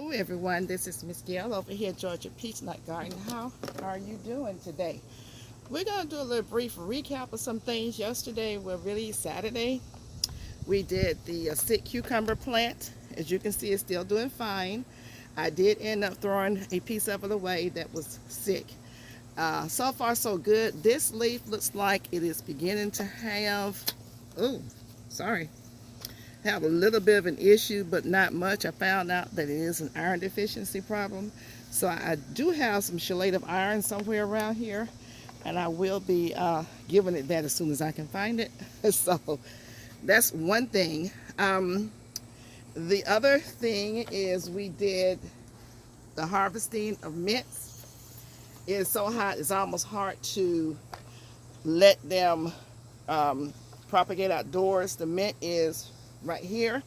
Hello everyone, this is Miss Gail over here at Georgia Peachnut Garden. How are you doing today? We're going to do a little brief recap of some things. Yesterday, well really Saturday, we did the sick cucumber plant. As you can see, it's still doing fine. I did end up throwing a piece of it away that was sick. So far so good. This leaf looks like it is beginning to have, oh, sorry, have a little bit of an issue, but not much. I found out that it is an iron deficiency problem. So I do have some chelate of iron somewhere around here, and I will be giving it that as soon as I can find it. So that's one thing. The other thing is we did the harvesting of mints. It's so hot, it's almost hard to let them propagate outdoors. The mint is right here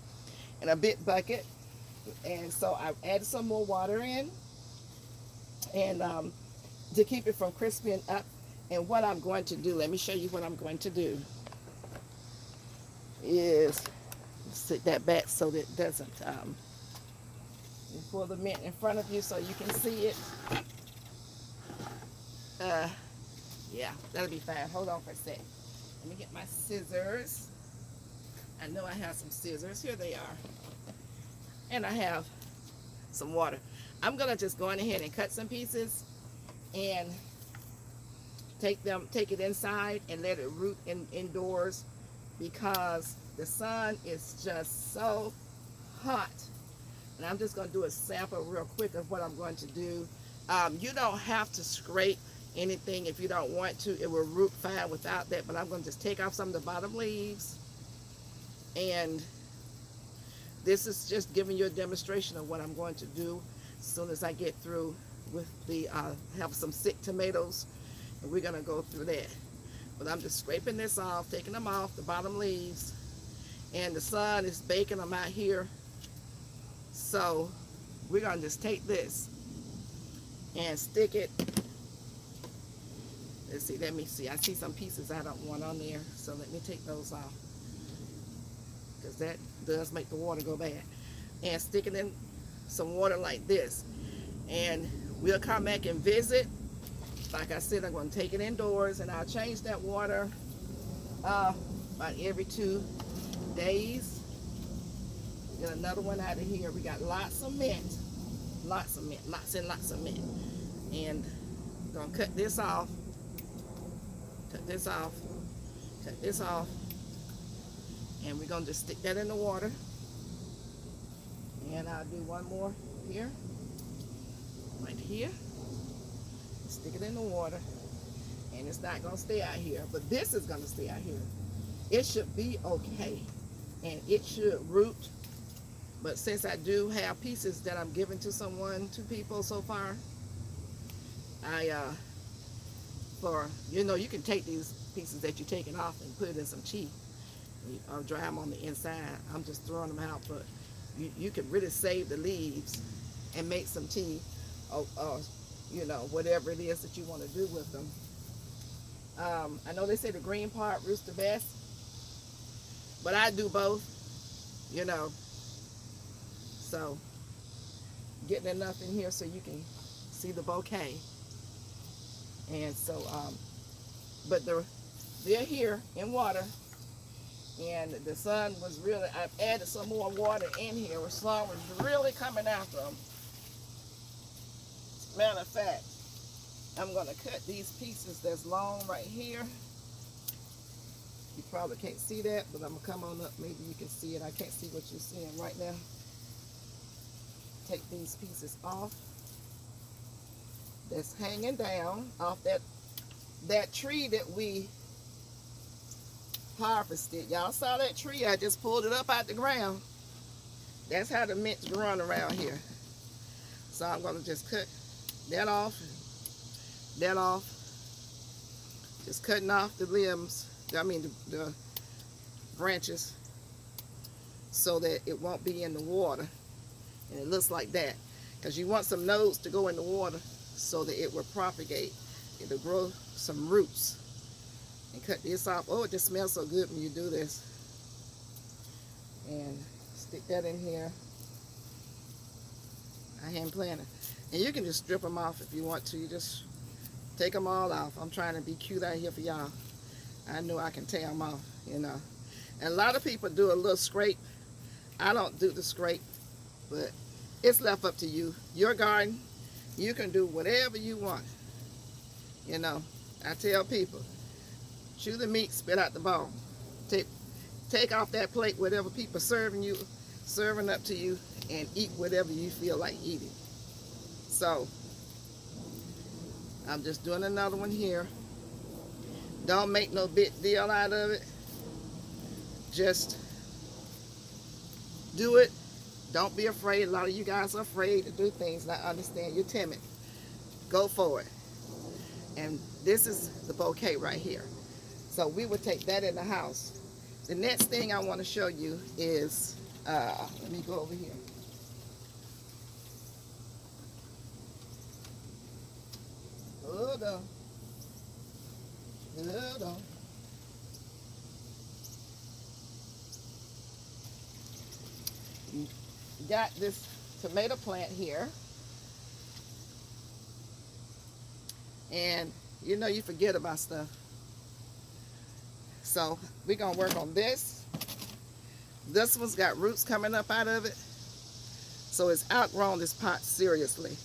in a big bucket, and so I added some more water in, and to keep it from crisping up. And what I'm going to do, let me show you what I'm going to do, is sit that back so that it doesn't pull the mint in front of you so you can see it. Yeah, that'll be fine. Hold on for a sec. Let me get my scissors. I know I have some scissors. Here they are. And I have some water. I'm going to just go on ahead and cut some pieces and take it inside and let it root indoors, because the sun is just so hot. And I'm just going to do a sample real quick of what I'm going to do. You don't have to scrape anything if you don't want to. It will root fine without that, but I'm going to just take off some of the bottom leaves. And this is just giving you a demonstration of what I'm going to do as soon as I get through with the, have some sick tomatoes, and we're going to go through that. But I'm just scraping this off, taking them off, the bottom leaves, and the sun is baking them out here. So we're going to just take this and stick it. Let's see, let me see. I see some pieces I don't want on there, so let me take those off, because that does make the water go bad. And stick it in some water like this, and we'll come back and visit. Like I said, I'm going to take it indoors, and I'll change that water about every 2 days. Get another one out of here. We got lots of mint, lots and lots of mint. And I'm going to cut this off, cut this off, cut this off. And we're going to just stick that in the water. And I'll do one more here, right here. Stick it in the water. And it's not going to stay out here, but this is going to stay out here. It should be okay, and it should root. But since I do have pieces that I'm giving to someone, 2 people so far, you can take these pieces that you're taking off and put it in some tea. Or dry them on the inside. I'm just throwing them out, but you can really save the leaves and make some tea, or whatever it is that you want to do with them. I know they say the green part roots the best, but I do both, so getting enough in here so you can see the bouquet. And so but they're here in water. And the sun was really, I've added some more water in here. The sun was really coming after them. Matter of fact, I'm going to cut these pieces that's long right here. You probably can't see that, but I'm going to come on up. Maybe you can see it. I can't see what you're seeing right now. Take these pieces off. That's hanging down off that tree that we harvested. Y'all saw that tree? I just pulled it up out the ground. That's how the mint's growing around here. So I'm going to just cut that off, just cutting off the limbs, the branches, so that it won't be in the water. And it looks like that, because you want some nodes to go in the water so that it will propagate. It'll grow some roots. And cut this off. Oh, it just smells so good when you do this. And stick that in here. I hand planted. And you can just strip them off if you want to. You just take them all off. I'm trying to be cute out here for y'all. I know I can tear them off, you know. And a lot of people do a little scrape. I don't do the scrape, but it's left up to you. Your garden, you can do whatever you want. You know, I tell people, chew the meat, spit out the bone. Take off that plate, whatever people serving up to you, and eat whatever you feel like eating. So, I'm just doing another one here. Don't make no big deal out of it. Just do it. Don't be afraid. A lot of you guys are afraid to do things. And I understand you're timid. Go for it. And this is the bouquet right here. So we would take that in the house. The next thing I want to show you is, let me go over here. Hold on. Hold on. You got this tomato plant here. And you know you forget about stuff. So we're going to work on this. This one's got roots coming up out of it. So it's outgrown this pot seriously.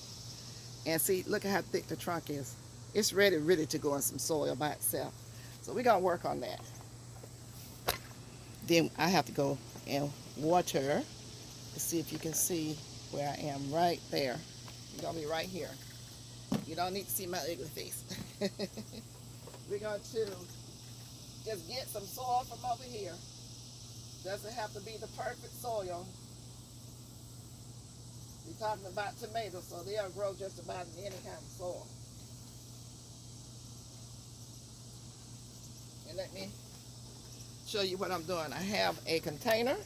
And see, look at how thick the trunk is. It's ready to go in some soil by itself. So we're going to work on that. Then I have to go and water to see if you can see where I am right there. You're going to be right here. You don't need to see my ugly face. We're going to just get some soil from over here. Doesn't have to be the perfect soil. We're talking about tomatoes, so they'll grow just about in any kind of soil. And let me show you what I'm doing. I have a container.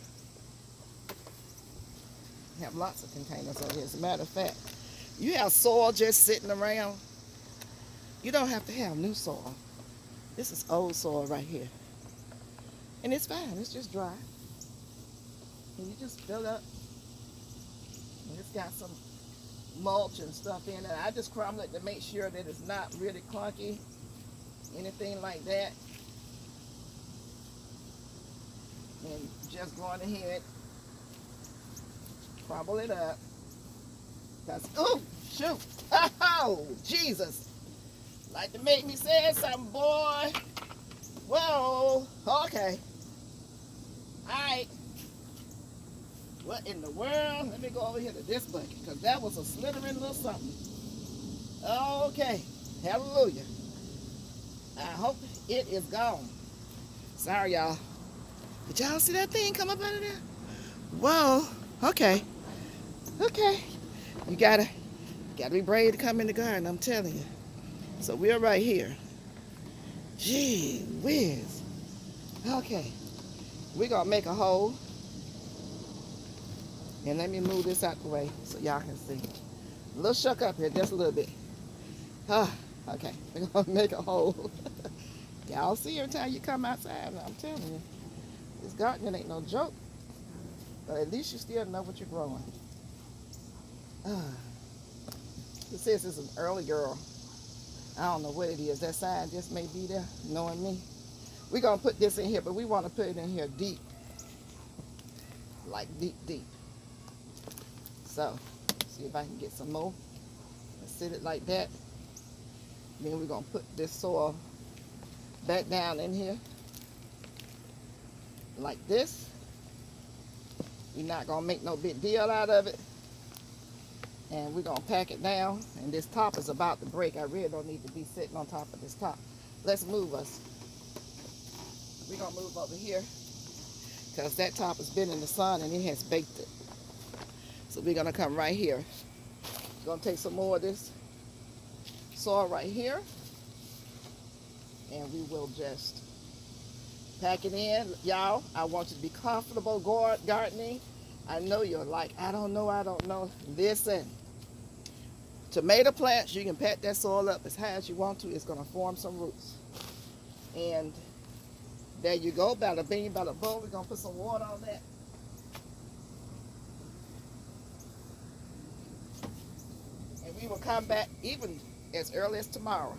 I have lots of containers over here. As a matter of fact, you have soil just sitting around. You don't have to have new soil. This is old soil right here. And it's fine. It's just dry. And you just fill up. And it's got some mulch and stuff in it. I just crumble it to make sure that it's not really clunky. Anything like that. And just going ahead, crumble it up. Because, oh, shoot. Oh, Jesus. Like to make me say something, boy. Whoa. Okay. Alright. What in the world? Let me go over here to this bucket, because that was a slithering little something. Okay. Hallelujah. I hope it is gone. Sorry, y'all. Did y'all see that thing come up out of there? Whoa. Okay. Okay. You gotta be brave to come in the garden, I'm telling you. So we're right here. Gee whiz. Okay. We're gonna make a hole. And let me move this out the way so y'all can see. A little shook up here, just a little bit. Okay. We're gonna make a hole. Y'all see every time you come outside, I'm telling you. This gardening ain't no joke. But at least you still know what you're growing. It says it's an early girl. I don't know what it is. That sign just may be there, knowing me. We're going to put this in here, but we want to put it in here deep. Like deep, deep. So, see if I can get some more. And sit it like that. Then we're going to put this soil back down in here. Like this. We're not going to make no big deal out of it. And we're going to pack it down. And this top is about to break. I really don't need to be sitting on top of this top. Let's move us. We're going to move over here. Because that top has been in the sun and it has baked it. So we're going to come right here. We're going to take some more of this soil right here. And we will just pack it in. Y'all, I want you to be comfortable gardening. I know you're like, I don't know. Listen. Tomato plants, you can pack that soil up as high as you want to. It's going to form some roots. And there you go. Bada bing, bada boom. We're going to put some water on that. we will come back even as early as tomorrow.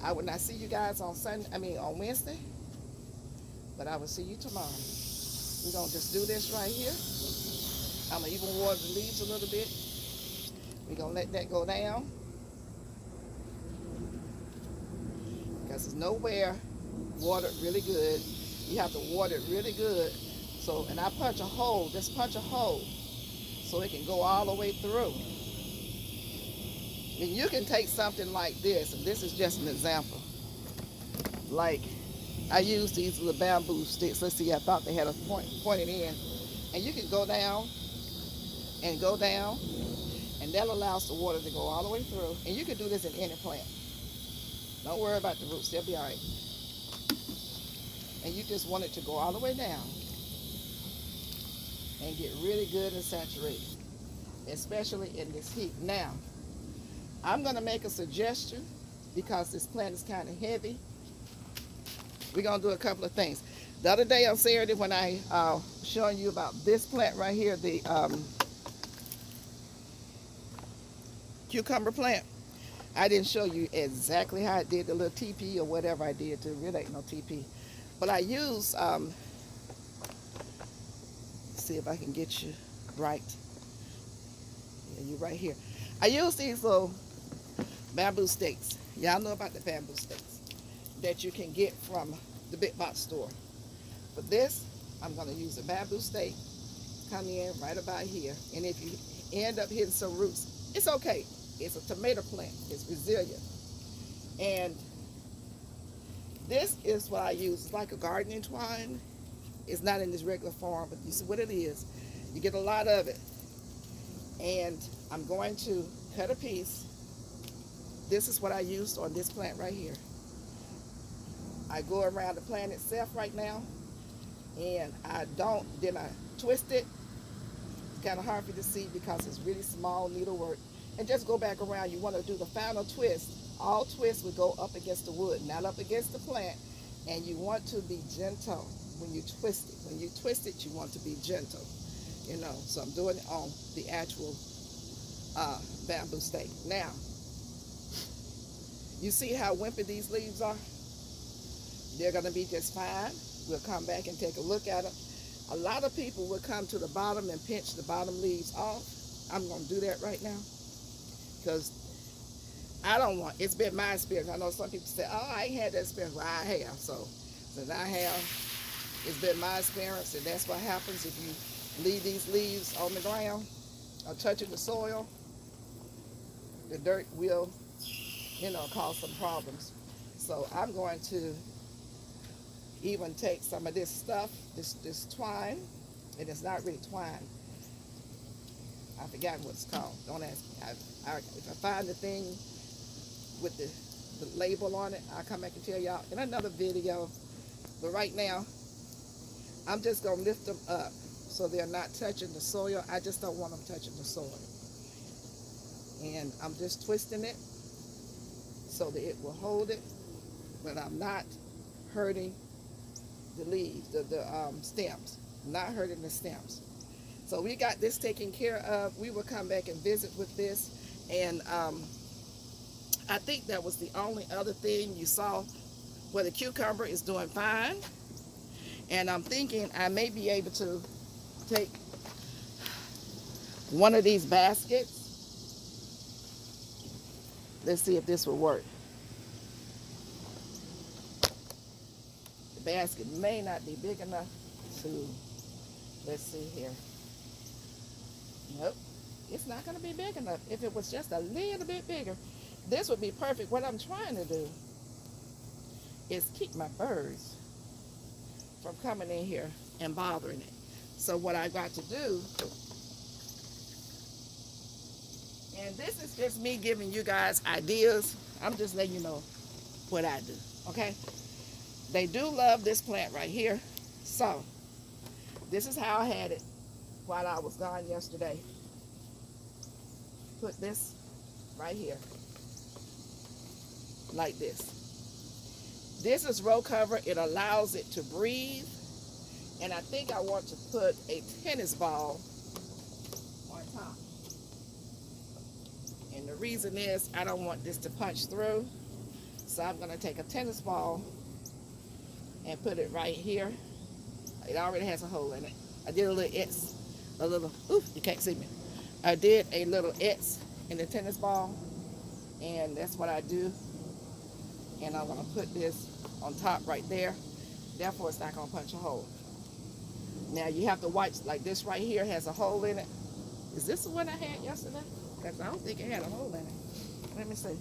I will not see you guys on on Wednesday, but I will see you tomorrow. We're gonna just do this right here. I'm gonna even water the leaves a little bit. We're gonna let that go down because there's nowhere watered really good. You have to water it really good. So, and I punch a hole, just punch a hole so it can go all the way through. And you can take something like this, and this is just an example. Like, I use these little bamboo sticks. Let's see, I thought they had a pointed end. And you can go down, and that allows the water to go all the way through. And you can do this in any plant. Don't worry about the roots, they'll be all right. And you just want it to go all the way down and get really good and saturated, especially in this heat. Now, I'm gonna make a suggestion because this plant is kind of heavy. We're gonna do a couple of things. The other day on Saturday when I showing you about this plant right here, the cucumber plant, I didn't show you exactly how I did the little TP or whatever I did to it. Really ain't no TP. But I use, see if I can get you right. Yeah, you right here. I use these little bamboo stakes. Y'all know about the bamboo stakes that you can get from the big box store. For this, I'm going to use a bamboo stake, come in right about here. And if you end up hitting some roots, it's okay. It's a tomato plant. It's resilient. And this is what I use. It's like a gardening twine. It's not in this regular form, but you see what it is. You get a lot of it. And I'm going to cut a piece. This is what I used on this plant right here. I go around the plant itself right now, and then I twist it. It's kind of hard for you to see because it's really small needlework. And just go back around. You want to do the final twist. All twists would go up against the wood, not up against the plant. And you want to be gentle when you twist it. When you twist it, you want to be gentle. You know, so I'm doing it on the actual bamboo stake. Now, you see how wimpy these leaves are? They're going to be just fine. We'll come back and take a look at them. A lot of people will come to the bottom and pinch the bottom leaves off. I'm going to do that right now because I don't want, it's been my experience. I know some people say, oh, I ain't had that experience. Well, I have. So since I have, it's been my experience, and that's what happens if you leave these leaves on the ground or touching the soil. The dirt will, cause some problems. So I'm going to even take some of this stuff, this twine, and it's not really twine. I forgot what it's called. Don't ask me. If I find the thing with the label on it, I'll come back and tell y'all in another video. But right now, I'm just going to lift them up so they're not touching the soil. I just don't want them touching the soil. And I'm just twisting it so that it will hold it, but I'm not hurting the leaves, the stems. I'm not hurting the stems. So we got this taken care of. We will come back and visit with this. And I think that was the only other thing you saw where the cucumber is doing fine. And I'm thinking I may be able to take one of these baskets. Let's see if this will work. The basket may not be big enough to, let's see here. Nope, it's not going to be big enough. If it was just a little bit bigger, this would be perfect. What I'm trying to do is keep my birds from coming in here and bothering it. So what I got to do, and this is just me giving you guys ideas. I'm just letting you know what I do, okay? They do love this plant right here. So this is how I had it while I was gone yesterday. Put this right here, like this. This is row cover. It allows it to breathe. And I think I want to put a tennis ball on top. And the reason is I don't want this to punch through. So I'm going to take a tennis ball and put it right here. It already has a hole in it. I did a little X, oof, you can't see me. I did a little X in the tennis ball, and that's what I do. And I'm going to put this on top right there. Therefore, it's not going to punch a hole. Now, you have to watch, like this right here has a hole in it. Is this the one I had yesterday? Because I don't think it had a hole in it. Let me see.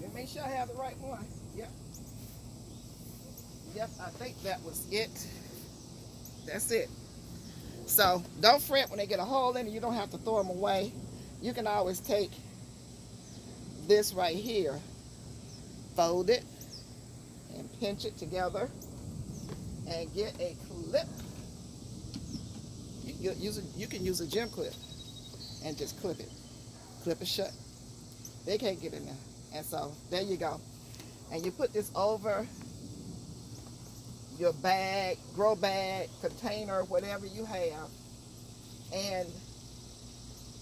Let me make sure I have the right one. Yep. Yep, I think that was it. That's it. So don't fret when they get a hole in it. You don't have to throw them away. You can always take this right here, fold it, and pinch it together, and get a clip. You can use a gym clip and just clip it shut. They can't get in there. And so there you go. And you put this over your bag, grow bag, container, whatever you have, and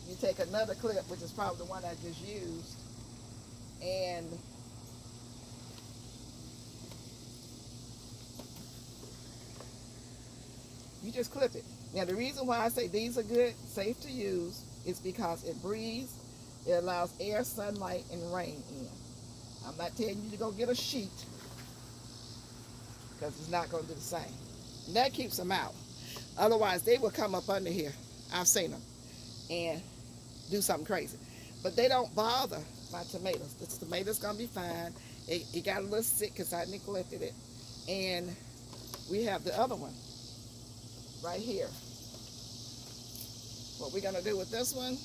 you take another clip, which is probably the one I just used, and you just clip it. Now the reason why I say these are good, safe to use, is because it breathes, it allows air, sunlight, and rain in. I'm not telling you to go get a sheet, because it's not going to do the same. And that keeps them out. Otherwise, they will come up under here. I've seen them. And do something crazy. But they don't bother my tomatoes. This tomato's going to be fine. It got a little sick because I neglected it. And we have the other one right here. What we're going to do with this one,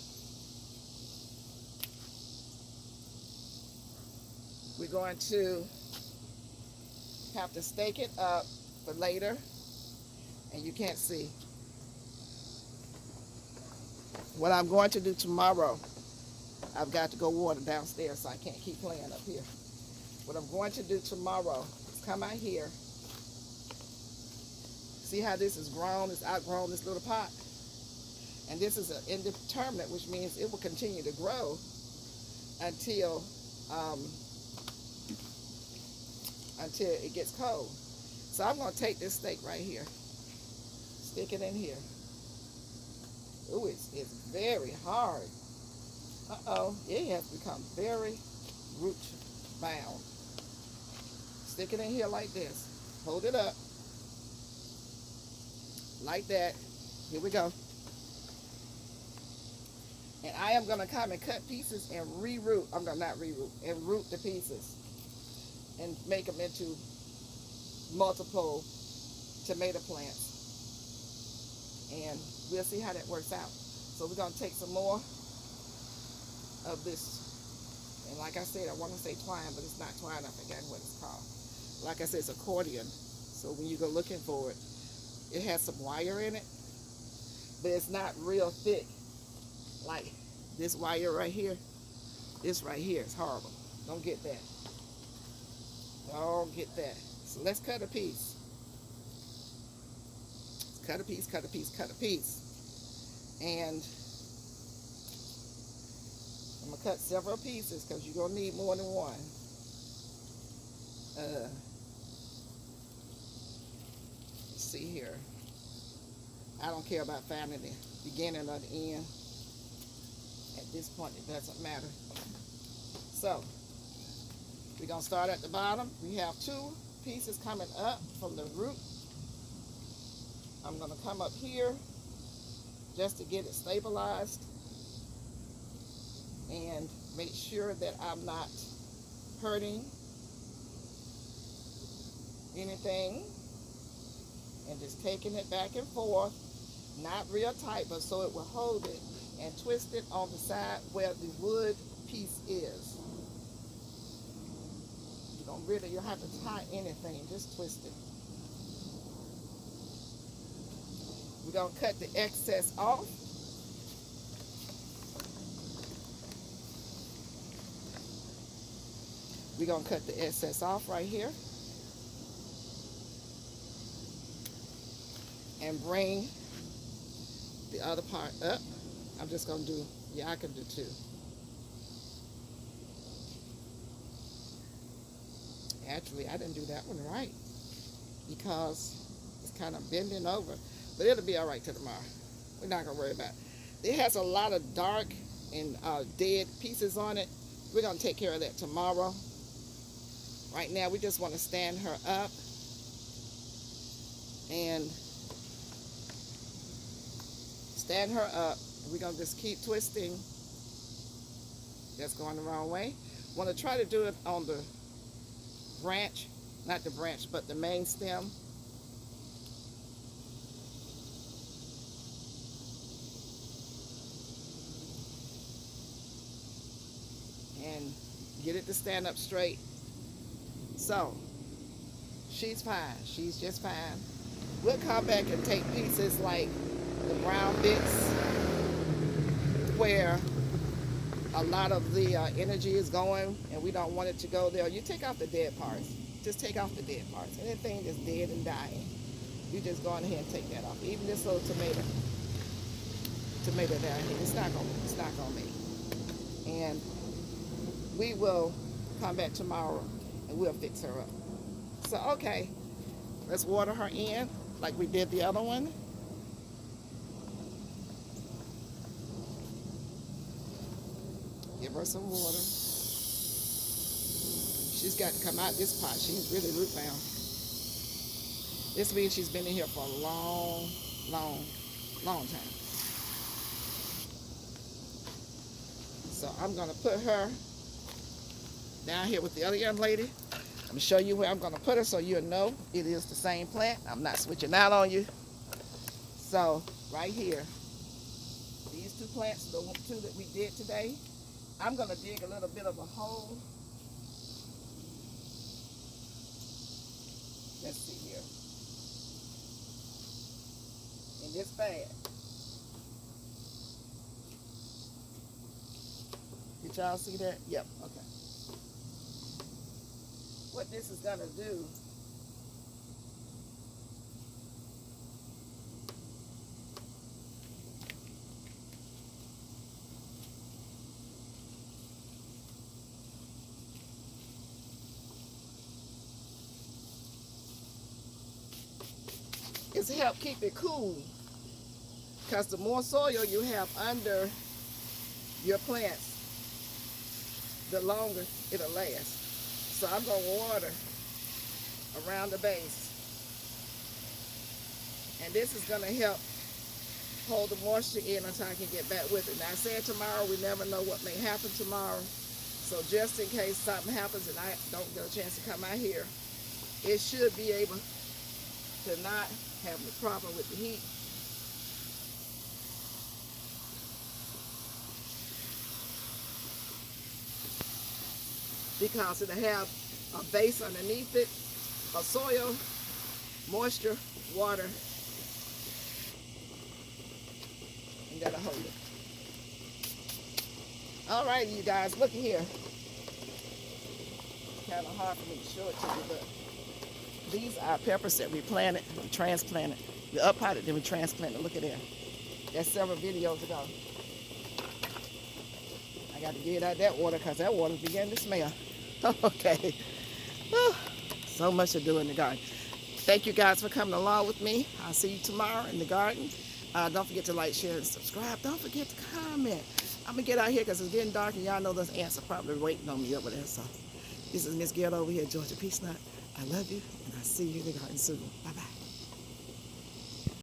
we're going to have to stake it up for later, and you can't see. What I'm going to do tomorrow, I've got to go water downstairs, so I can't keep playing up here. What I'm going to do tomorrow is come out here. See how this is grown, it's outgrown this little pot? And this is an indeterminate, which means it will continue to grow until it gets cold. So I'm going to take this stake right here, stick it in here. Ooh, it's very hard. Uh-oh, it has become very root bound. Stick it in here like this. Hold it up. Like that. Here we go. And I am going to come and cut pieces and reroot. I'm going to not reroot, and root the pieces. And make them into multiple tomato plants. And we'll see how that works out. So we're going to take some more of this. And like I said, I want to say twine, but it's not twine. I forgot what it's called. Like I said, it's accordion. So when you go looking for it, it has some wire in it, but it's not real thick. Like this wire right here. This right here is horrible. Don't get that. Don't get that. So let's cut a piece. Cut a piece, cut a piece, cut a piece. And I'm going to cut several pieces because you're going to need more than one. Let's see here. I don't care about finding the beginning or the end. At this point, it doesn't matter. So, we're going to start at the bottom. We have two pieces coming up from the root. I'm going to come up here just to get it stabilized and make sure that I'm not hurting anything, and just taking it back and forth, not real tight, but so it will hold it, and twist it on the side where the wood piece is. You don't have to tie anything, just twist it. We're going to cut the excess off. We're going to cut the excess off right here. And bring the other part up. I'm just going to do, yeah, I can do 2. Actually, I didn't do that one right because it's kind of bending over. But it'll be all right till tomorrow. We're not going to worry about it. It has a lot of dark and dead pieces on it. We're going to take care of that tomorrow. Right now, we just want to stand her up and stand her up. We're going to just keep twisting. That's going the wrong way. Want to try to do it on the branch, not the branch, but the main stem. And get it to stand up straight. So, she's fine. She's just fine. We'll come back and take pieces like the brown bits where a lot of the energy is going and we don't want it to go there. You take off the dead parts. Just take off the dead parts. Anything that's dead and dying, you just go on ahead and take that off. Even this little tomato down here, it's not gonna make it. And we will come back tomorrow and we'll fix her up. So, okay, let's water her in like we did the other one. Give her some water. She's got to come out this pot. She's really root bound. This means she's been in here for a long, long, long time. So I'm going to put her down here with the other young lady. I'm going to show you where I'm going to put her so you'll know it is the same plant. I'm not switching out on you. So right here, these 2 plants, the 2 that we did today, I'm going to dig a little bit of a hole. Let's see here. In this bag. Did y'all see that? Yep, okay. What this is going to do is help keep it cool, because the more soil you have under your plants, the longer it'll last. So I'm going to water around the base, and this is going to help hold the moisture in until I can get back with it. Now, I said tomorrow, we never know what may happen tomorrow, so just in case something happens and I don't get a chance to come out here, it should be able to not have a problem with the heat. Because it'll have a base underneath it, a soil, moisture, water, and that'll hold it. All right, you guys, look at here. Kind of hard for me to show it to you, but these are peppers that we planted, we transplanted. We uppotted, then we transplanted. Look at that. That's several videos ago. I got to get out that water because that water's beginning to smell. Okay. Whew. So much to do in the garden. Thank you guys for coming along with me. I'll see you tomorrow in the garden. Don't forget to like, share, and subscribe. Don't forget to comment. I'm going to get out here because it's getting dark and y'all know those ants are probably waiting on me over there. So this is Miss Gail over here, Georgia Peachnut. I love you, and I'll see you in the garden soon. Bye-bye.